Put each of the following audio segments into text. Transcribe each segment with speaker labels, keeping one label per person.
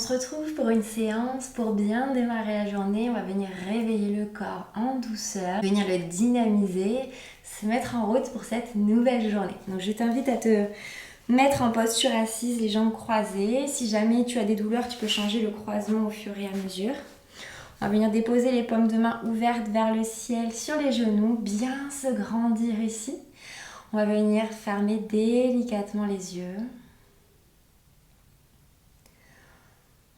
Speaker 1: se retrouve pour une séance pour bien démarrer la journée. On va venir réveiller le corps en douceur, venir le dynamiser, se mettre en route pour cette nouvelle journée. Donc je t'invite à te mettre en posture assise, les jambes croisées. Si jamais tu as des douleurs, tu peux changer le croisement au fur et à mesure. On va venir déposer les paumes de main ouvertes vers le ciel sur les genoux, bien se grandir ici. On va venir fermer délicatement les yeux.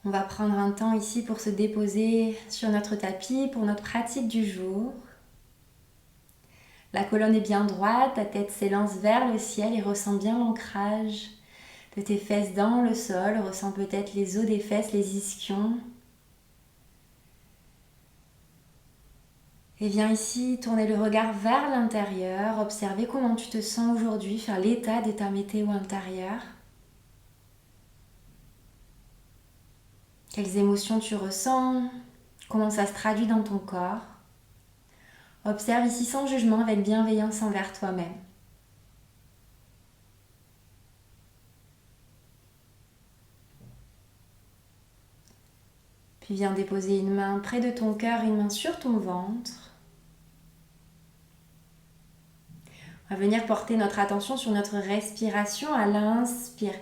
Speaker 1: On va prendre un temps ici pour se déposer sur notre tapis pour notre pratique du jour. La colonne est bien droite, ta tête s'élance vers le ciel et ressens bien l'ancrage de tes fesses dans le sol. Ressens peut-être les os des fesses, les ischions. Et viens ici tourner le regard vers l'intérieur, observer comment tu te sens aujourd'hui, faire l'état de ta météo intérieure. Quelles émotions tu ressens, comment ça se traduit dans ton corps. Observe ici sans jugement, avec bienveillance envers toi-même. Puis viens déposer une main près de ton cœur, une main sur ton ventre. On va venir porter notre attention sur notre respiration. À l'inspire,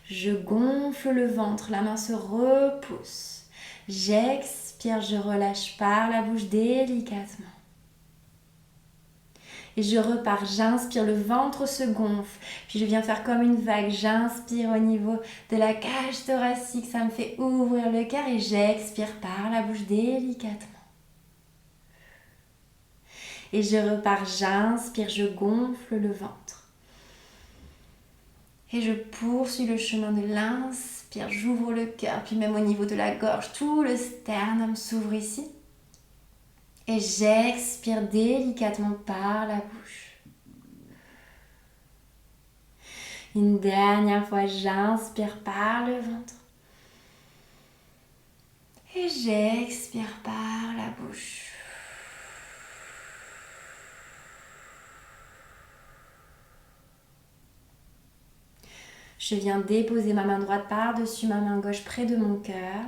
Speaker 1: je gonfle le ventre, la main se repousse. J'expire, je relâche par la bouche délicatement. Et je repars, j'inspire, le ventre se gonfle. Puis je viens faire comme une vague, j'inspire au niveau de la cage thoracique, ça me fait ouvrir le cœur et j'expire par la bouche délicatement. Et je repars, j'inspire, je gonfle le ventre. Et je poursuis le chemin de l'inspire, j'ouvre le cœur, puis même au niveau de la gorge, tout le sternum s'ouvre ici. Et j'expire délicatement par la bouche. Une dernière fois, j'inspire par le ventre. Et j'expire par la bouche. Je viens déposer ma main droite par-dessus ma main gauche près de mon cœur.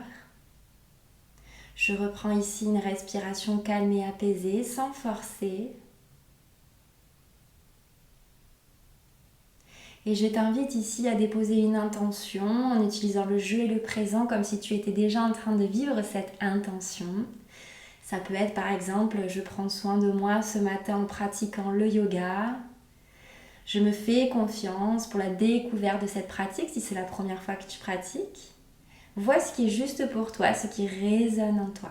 Speaker 1: Je reprends ici une respiration calme et apaisée, sans forcer. Et je t'invite ici à déposer une intention en utilisant le jeu et le présent comme si tu étais déjà en train de vivre cette intention. Ça peut être par exemple, je prends soin de moi ce matin en pratiquant le yoga. Je me fais confiance pour la découverte de cette pratique si c'est la première fois que tu pratiques. Vois ce qui est juste pour toi, ce qui résonne en toi.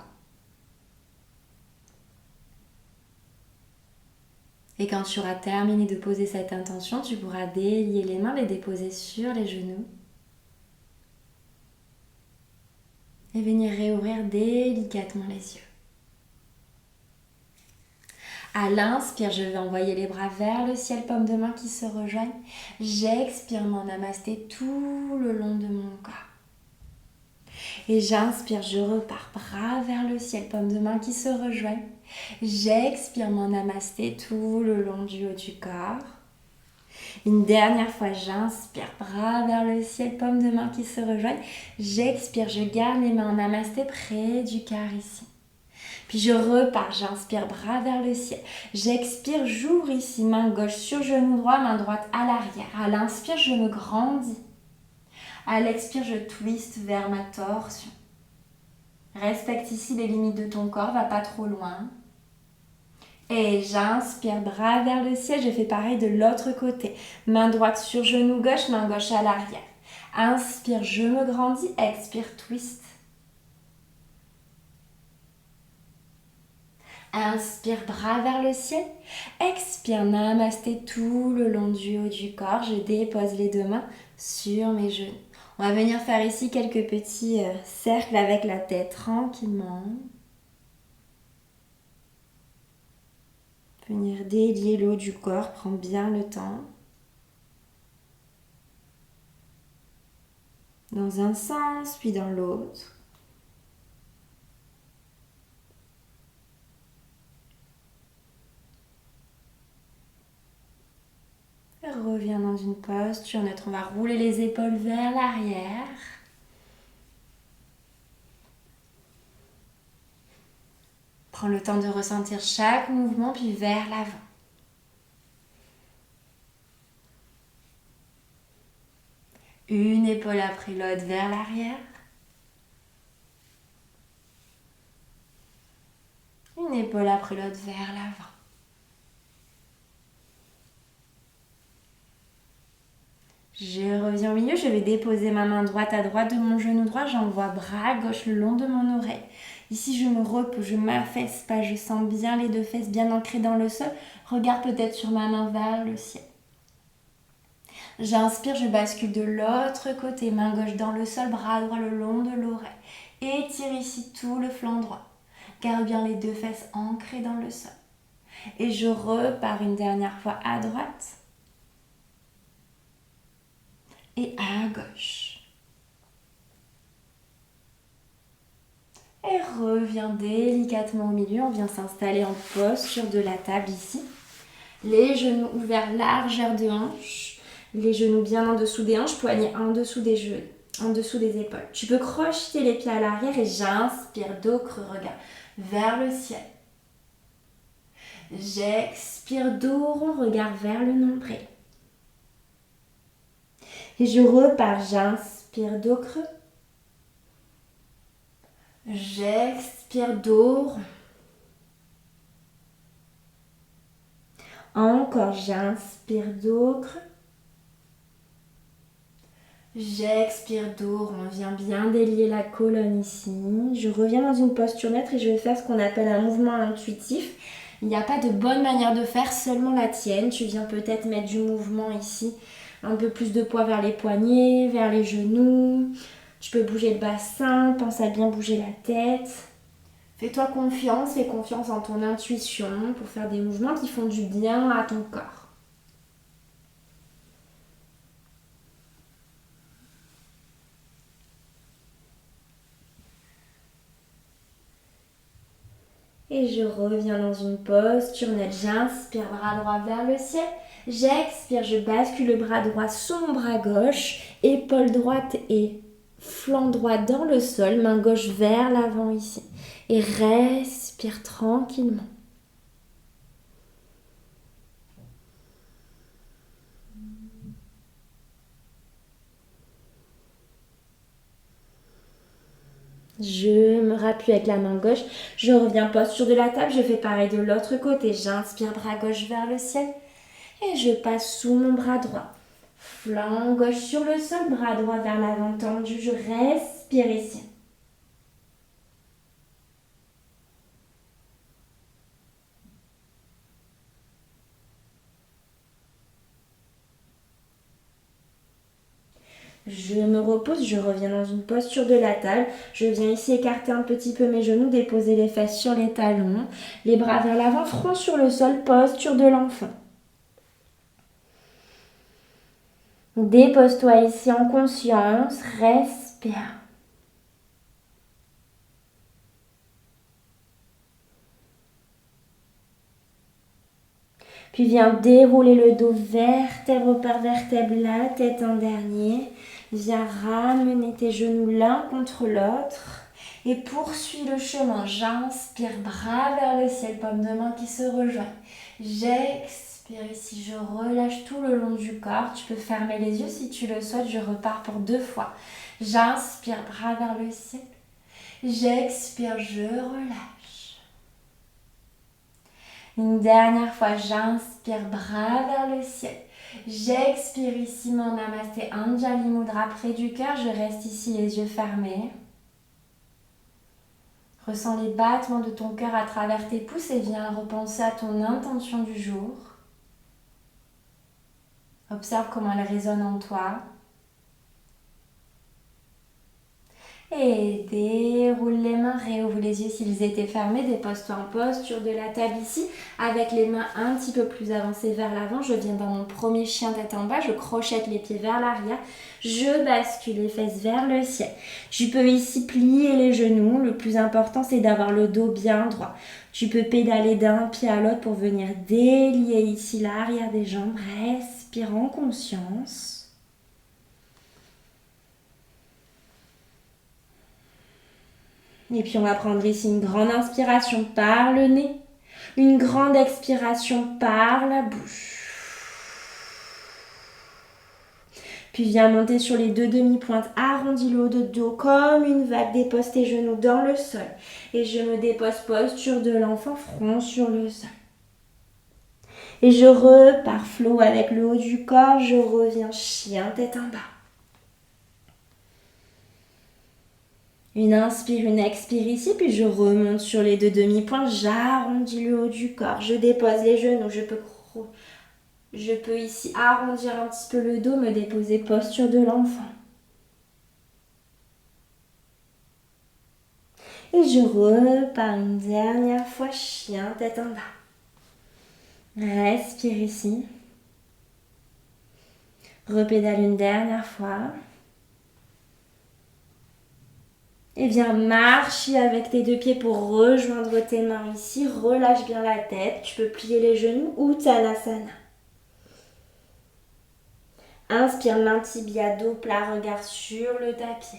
Speaker 1: Et quand tu auras terminé de poser cette intention, tu pourras délier les mains, les déposer sur les genoux. Et venir réouvrir délicatement les yeux. À l'inspire, je vais envoyer les bras vers le ciel, paumes de main qui se rejoignent. J'expire mon namasté tout le long de mon corps. Et j'inspire, je repars, bras vers le ciel, paumes de main qui se rejoignent. J'expire mon namasté tout le long du haut du corps. Une dernière fois, j'inspire, bras vers le ciel, paumes de main qui se rejoignent. J'expire, je garde les mains en namasté près du cœur ici. Puis je repars, j'inspire, bras vers le ciel. J'expire, j'ouvre ici, main gauche sur genou droit, main droite à l'arrière. À l'inspire, je me grandis. À l'expire, je twiste vers ma torsion. Respecte ici les limites de ton corps, va pas trop loin. Et j'inspire, bras vers le ciel, je fais pareil de l'autre côté. Main droite sur genou gauche, main gauche à l'arrière. Inspire, je me grandis, expire, twist. Inspire, bras vers le ciel. Expire, namasté tout le long du haut du corps. Je dépose les deux mains sur mes genoux. On va venir faire ici quelques petits cercles avec la tête tranquillement. Venir délier le haut du corps, prends bien le temps. Dans un sens, puis dans l'autre. Reviens dans une posture neutre. On va rouler les épaules vers l'arrière. Prends le temps de ressentir chaque mouvement, puis vers l'avant. Une épaule après l'autre vers l'arrière. Une épaule après l'autre vers l'avant. Je reviens au milieu, je vais déposer ma main droite à droite de mon genou droit, j'envoie bras gauche le long de mon oreille. Ici, je me repose, je m'affaisse pas, je sens bien les deux fesses bien ancrées dans le sol. Regarde peut-être sur ma main vers le ciel. J'inspire, je bascule de l'autre côté, main gauche dans le sol, bras droit le long de l'oreille. Étire ici tout le flanc droit. Garde bien les deux fesses ancrées dans le sol. Et je repars une dernière fois à droite et à gauche. Et reviens délicatement au milieu, on vient s'installer en posture de la table ici. Les genoux ouverts, largeur de hanche. Les genoux bien en dessous des hanches, poignets en dessous des genoux, en dessous des épaules. Tu peux crocheter les pieds à l'arrière et j'inspire, dos creux, regard vers le ciel. J'expire, dos rond, regard vers le nombril. Et je repars, j'inspire, dos creux. J'expire, dos rond. Encore, j'inspire, dos creux. J'expire, dos rond. On vient bien délier la colonne ici. Je reviens dans une posture neutre et je vais faire ce qu'on appelle un mouvement intuitif. Il n'y a pas de bonne manière de faire, seulement la tienne. Tu viens peut-être mettre du mouvement ici. Un peu plus de poids vers les poignets, vers les genoux. Tu peux bouger le bassin, pense à bien bouger la tête. Fais-toi confiance, fais confiance en ton intuition pour faire des mouvements qui font du bien à ton corps. Et je reviens dans une posture neutre. J'inspire, bras droit vers le ciel. J'expire, je bascule le bras droit sur mon bras gauche. Épaule droite et flanc droit dans le sol. Main gauche vers l'avant ici. Et respire tranquillement. Je me rappuie avec la main gauche. Je reviens posture de la table. Je fais pareil de l'autre côté. J'inspire, bras gauche vers le ciel. Et je passe sous mon bras droit. Flanc gauche sur le sol, bras droit vers l'avant tendu. Je respire ici. Je me repose, je reviens dans une posture de la table. Je viens ici écarter un petit peu mes genoux, déposer les fesses sur les talons. Les bras vers l'avant, front sur le sol, posture de l'enfant. Dépose-toi ici en conscience, respire. Puis viens dérouler le dos vertèbre par vertèbre, la tête en dernier. Viens ramener tes genoux l'un contre l'autre et poursuis le chemin. J'inspire, bras vers le ciel, paume de main qui se rejoignent. J'expire ici, je relâche tout le long du corps. Tu peux fermer les yeux si tu le souhaites. Je repars pour 2 fois. J'inspire, bras vers le ciel. J'expire, je relâche. Une dernière fois, j'inspire, bras vers le ciel. J'expire ici mon Namasté Anjali Mudra près du cœur. Je reste ici les yeux fermés. Ressens les battements de ton cœur à travers tes pouces et viens repenser à ton intention du jour. Observe comment elle résonne en toi. Et déroule les mains, réouvre les yeux s'ils étaient fermés, dépose-toi en posture de la table ici, avec les mains un petit peu plus avancées vers l'avant. Je viens dans mon premier chien tête en bas, je crochette les pieds vers l'arrière, je bascule les fesses vers le ciel. Tu peux ici plier les genoux, le plus important c'est d'avoir le dos bien droit. Tu peux pédaler d'un pied à l'autre pour venir délier ici l'arrière des jambes, respire en conscience. Et puis on va prendre ici une grande inspiration par le nez. Une grande expiration par la bouche. Puis viens monter sur les deux demi-pointes, arrondis le haut de dos comme une vague, dépose tes genoux dans le sol. Et je me dépose, posture de l'enfant, front sur le sol. Et je repars flow avec le haut du corps, je reviens chien tête en bas. Une inspire, une expire ici, puis je remonte sur les deux demi-pointes, j'arrondis le haut du corps, je dépose les genoux, je peux ici arrondir un petit peu le dos, me déposer posture de l'enfant. Et je repars une dernière fois, chien tête en bas. Respire ici. Repédale une dernière fois. Et viens marcher avec tes deux pieds pour rejoindre tes mains ici. Relâche bien la tête. Tu peux plier les genoux ou Uttanasana. Inspire, main tibia, dos plat, regard sur le tapis.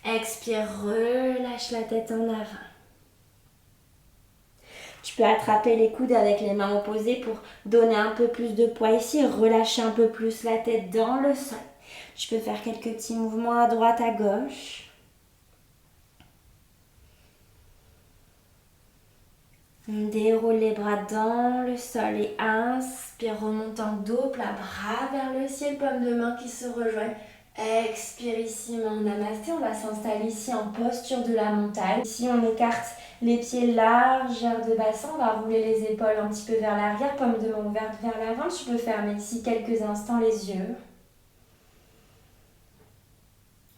Speaker 1: Expire, relâche la tête en avant. Tu peux attraper les coudes avec les mains opposées pour donner un peu plus de poids ici. Relâcher un peu plus la tête dans le sol. Tu peux faire quelques petits mouvements à droite, à gauche. On déroule les bras dans le sol et inspire, remontant dos plat, bras vers le ciel, paume de main qui se rejoignent. Expire ici, main en namasté. On va s'installer ici en posture de la montagne. Ici, on écarte les pieds, largeur de bassin. On va rouler les épaules un petit peu vers l'arrière, paume de main ouverte vers l'avant. Tu peux fermer ici quelques instants les yeux.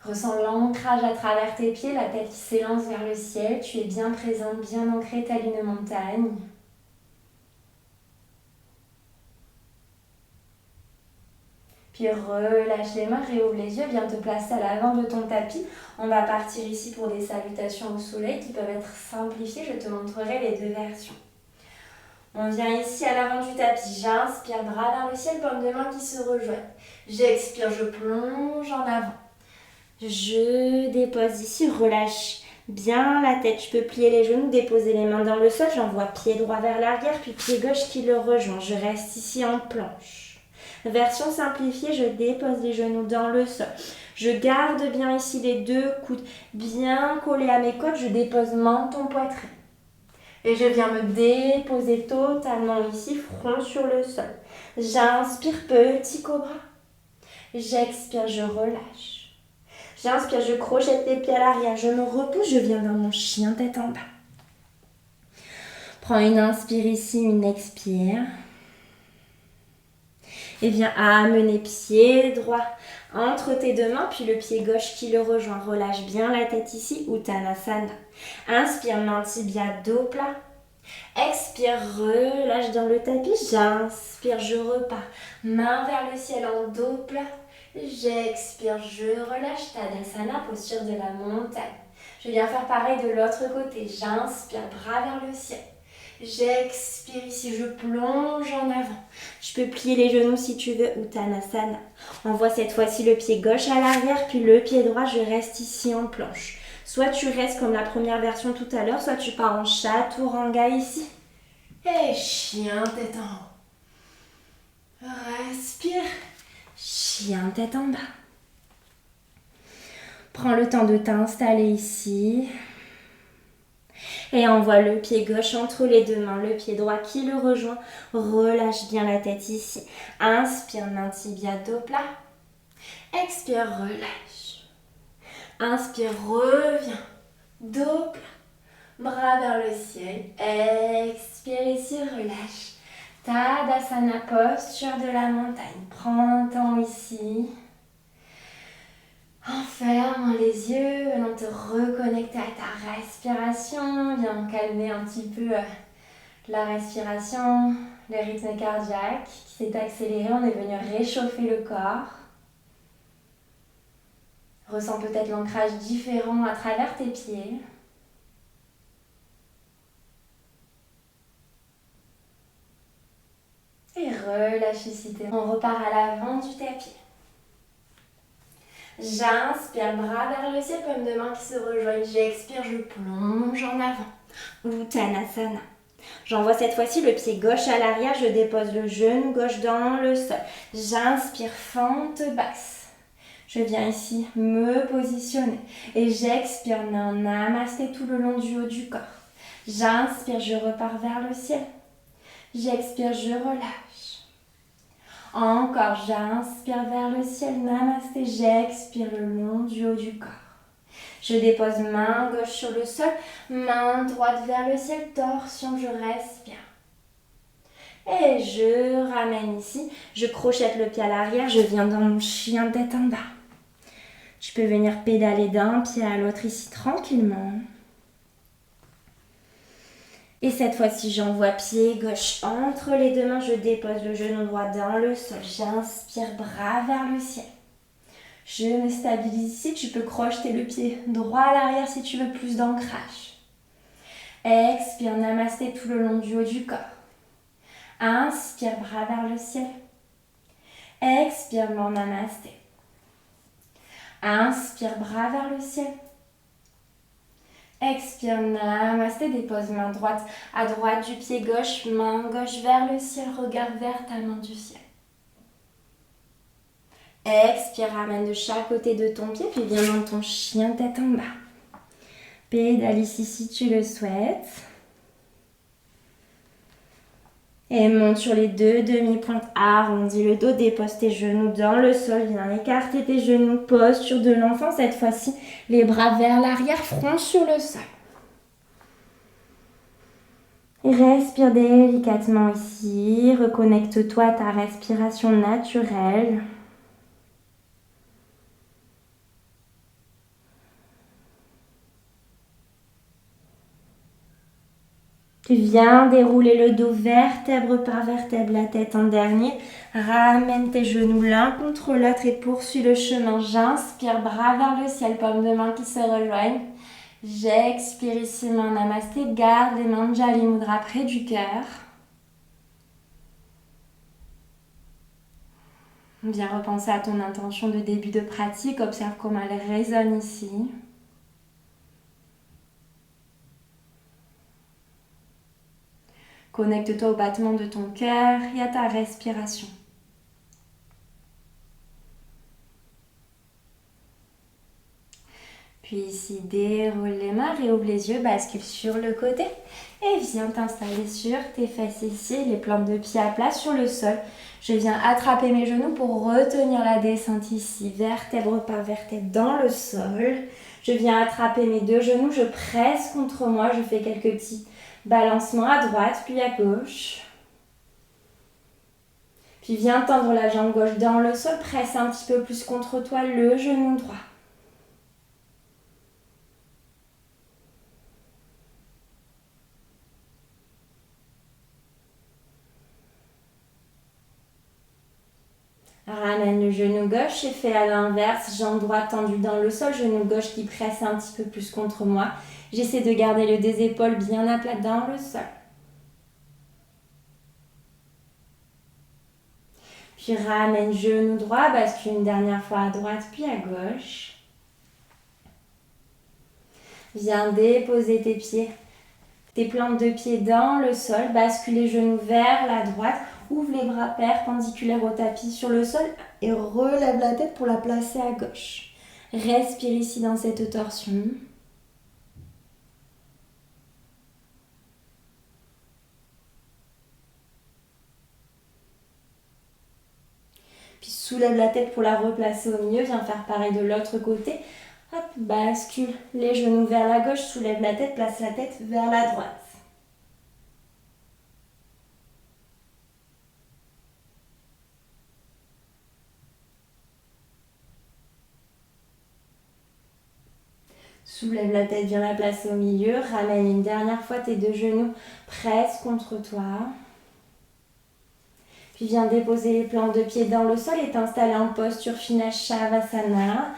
Speaker 1: Ressens l'ancrage à travers tes pieds, la tête qui s'élance vers le ciel. Tu es bien présente, bien ancrée, telle une montagne. Puis relâche les mains, réouvre les yeux, viens te placer à l'avant de ton tapis. On va partir ici pour des salutations au soleil qui peuvent être simplifiées. Je te montrerai les deux versions. On vient ici à l'avant du tapis. J'inspire, bras vers le ciel, paume de main qui se rejoignent. J'expire, je plonge en avant. Je dépose ici, relâche bien la tête. Tu peux plier les genoux, déposer les mains dans le sol. J'envoie pied droit vers l'arrière, puis pied gauche qui le rejoint. Je reste ici en planche. Version simplifiée, je dépose les genoux dans le sol. Je garde bien ici les deux coudes bien collés à mes côtes. Je dépose menton, poitrine. Et je viens me déposer totalement ici, front sur le sol. J'inspire, petit cobra. J'expire, je relâche. J'inspire, je crochette les pieds à l'arrière. Je me repousse, je viens dans mon chien tête en bas. Prends une inspire ici, une expire. Et viens amener pied droit entre tes deux mains, puis le pied gauche qui le rejoint. Relâche bien la tête ici, Uttanasana. Inspire, main tibia, dos plat. Expire, relâche dans le tapis. J'inspire, je repars. Main vers le ciel en dos plat. J'expire, je relâche. Tadasana, posture de la montagne. Je viens faire pareil de l'autre côté. J'inspire, bras vers le ciel. J'expire ici, je plonge en avant. Tu peux plier les genoux si tu veux, Uttanasana. On voit cette fois-ci le pied gauche à l'arrière, puis le pied droit, je reste ici en planche. Soit tu restes comme la première version tout à l'heure, soit tu pars en chaturanga ici. Et chien tête en haut. Respire. Chien tête en bas. Prends le temps de t'installer ici. Et envoie le pied gauche entre les deux mains, le pied droit qui le rejoint. Relâche bien la tête ici. Inspire, main tibia, dos plat. Expire, relâche. Inspire, reviens. Dos plat. Bras vers le ciel. Expire ici, relâche. Tadasana, posture de la montagne. Prends un temps ici. Ferme les yeux, venons te reconnecter à ta respiration. Viens calmer un petit peu la respiration, le rythme cardiaque qui s'est accéléré. On est venu réchauffer le corps. Ressens peut-être l'ancrage différent à travers tes pieds. Et relâche ici. On repart à l'avant du tapis. J'inspire, bras vers le ciel, paume de main qui se rejoignent. J'expire, je plonge en avant. Uttanasana. J'envoie cette fois-ci le pied gauche à l'arrière, je dépose le genou gauche dans le sol. J'inspire, fente basse. Je viens ici me positionner et j'expire, namasté tout le long du haut du corps. J'inspire, je repars vers le ciel. J'expire, je relâche. Encore, j'inspire vers le ciel, namasté, j'expire le long du haut du corps. Je dépose main gauche sur le sol, main droite vers le ciel, torsion, je respire. Et je ramène ici, je crochette le pied à l'arrière, je viens dans mon chien tête en bas. Tu peux venir pédaler d'un pied à l'autre ici tranquillement. Et cette fois-ci, j'envoie pied gauche entre les deux mains, je dépose le genou droit dans le sol, j'inspire, bras vers le ciel. Je me stabilise ici, tu peux crocheter le pied droit à l'arrière si tu veux plus d'ancrage. Expire, namasté tout le long du haut du corps. Inspire, bras vers le ciel. Expire, namasté. Inspire, bras vers le ciel. Expire, namasté, dépose main droite à droite du pied gauche, main gauche vers le ciel, regard vers ta main du ciel. Expire, ramène de chaque côté de ton pied, puis viens dans ton chien tête en bas. Pédale ici si tu le souhaites. Et monte sur les deux demi-pointes, arrondis le dos, dépose tes genoux dans le sol, viens écarter tes genoux, posture de l'enfant, cette fois-ci, les bras vers l'arrière, front sur le sol. Et respire délicatement ici, reconnecte-toi à ta respiration naturelle. Tu viens dérouler le dos vertèbre par vertèbre, la tête en dernier. Ramène tes genoux l'un contre l'autre et poursuis le chemin. J'inspire, bras vers le ciel, paume de main qui se rejoignent. J'expire ici, main namasté. Garde les mains Jali Mudra près du cœur. Viens repenser à ton intention de début de pratique. Observe comment elle résonne ici. Connecte-toi au battement de ton cœur et à ta respiration. Puis ici, déroule les mains, réouvre les yeux, bascule sur le côté et viens t'installer sur tes fesses ici, les plantes de pied à plat sur le sol. Je viens attraper mes genoux pour retenir la descente ici, vertèbre par vertèbre dans le sol. Je viens attraper mes deux genoux, je presse contre moi, je fais quelques petits balancements à droite puis à gauche. Puis viens tendre la jambe gauche dans le sol, presse un petit peu plus contre toi le genou droit. Ramène le genou gauche et fais à l'inverse, jambe droite tendue dans le sol, genou gauche qui presse un petit peu plus contre moi. J'essaie de garder le des épaules bien à plat dans le sol. Puis ramène genou droit, bascule une dernière fois à droite puis à gauche. Viens déposer tes pieds, tes plantes de pied dans le sol, bascule les genoux vers la droite. Ouvre les bras perpendiculaires au tapis sur le sol et relève la tête pour la placer à gauche. Respire ici dans cette torsion. Puis soulève la tête pour la replacer au milieu. Viens faire pareil de l'autre côté. Hop, bascule les genoux vers la gauche, soulève la tête, place la tête vers la droite. Soulève la tête, viens la placer au milieu. Ramène une dernière fois tes deux genoux, presse contre toi. Puis viens déposer les plantes de pied dans le sol et t'installer en posture finale Shavasana.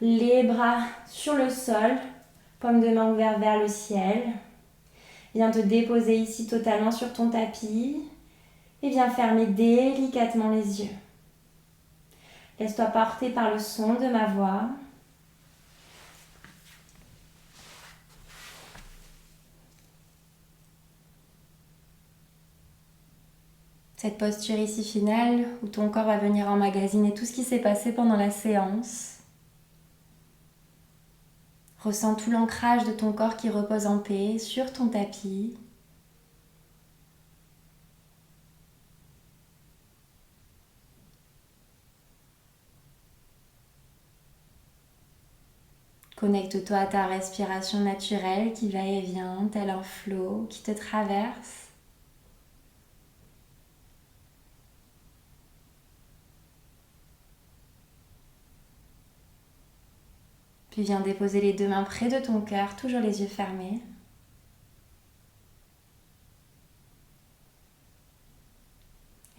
Speaker 1: Les bras sur le sol, paume de main ouverte vers le ciel. Viens te déposer ici totalement sur ton tapis et viens fermer délicatement les yeux. Laisse-toi porter par le son de ma voix. Cette posture ici finale où ton corps va venir emmagasiner tout ce qui s'est passé pendant la séance. Ressens tout l'ancrage de ton corps qui repose en paix sur ton tapis. Connecte-toi à ta respiration naturelle qui va et vient, tel un flot qui te traverse. Puis viens déposer les deux mains près de ton cœur, toujours les yeux fermés.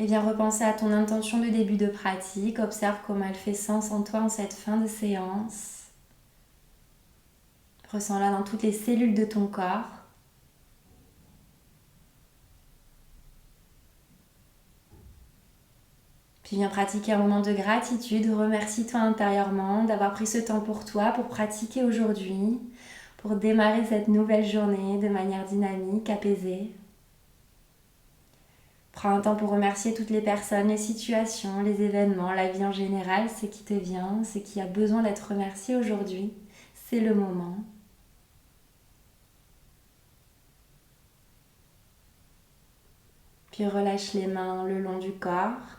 Speaker 1: Et viens repenser à ton intention de début de pratique. Observe comment elle fait sens en toi en cette fin de séance. Ressens-la dans toutes les cellules de ton corps. Puis viens pratiquer un moment de gratitude. Remercie-toi intérieurement d'avoir pris ce temps pour toi, pour pratiquer aujourd'hui, pour démarrer cette nouvelle journée de manière dynamique, apaisée. Prends un temps pour remercier toutes les personnes, les situations, les événements, la vie en général, ce qui te vient, ce qui a besoin d'être remercié aujourd'hui. C'est le moment. Puis relâche les mains le long du corps.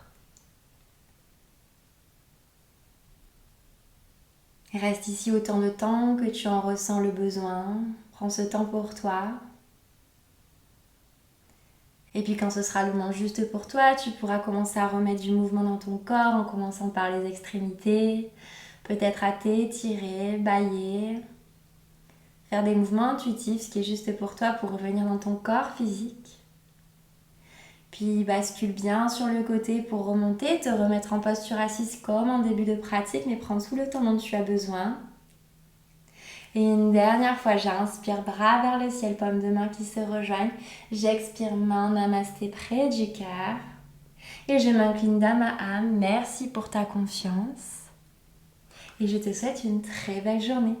Speaker 1: Reste ici autant de temps que tu en ressens le besoin. Prends ce temps pour toi. Et puis quand ce sera le moment juste pour toi, tu pourras commencer à remettre du mouvement dans ton corps en commençant par les extrémités. Peut-être à t'étirer, bâiller. Faire des mouvements intuitifs, ce qui est juste pour toi pour revenir dans ton corps physique. Puis bascule bien sur le côté pour remonter, te remettre en posture assise comme en début de pratique, mais prends tout le temps dont tu as besoin. Et une dernière fois, j'inspire, bras vers le ciel, paumes de main qui se rejoignent. J'expire, main namasté près du cœur. Et je m'incline d'âme à âme. Merci pour ta confiance. Et je te souhaite une très belle journée.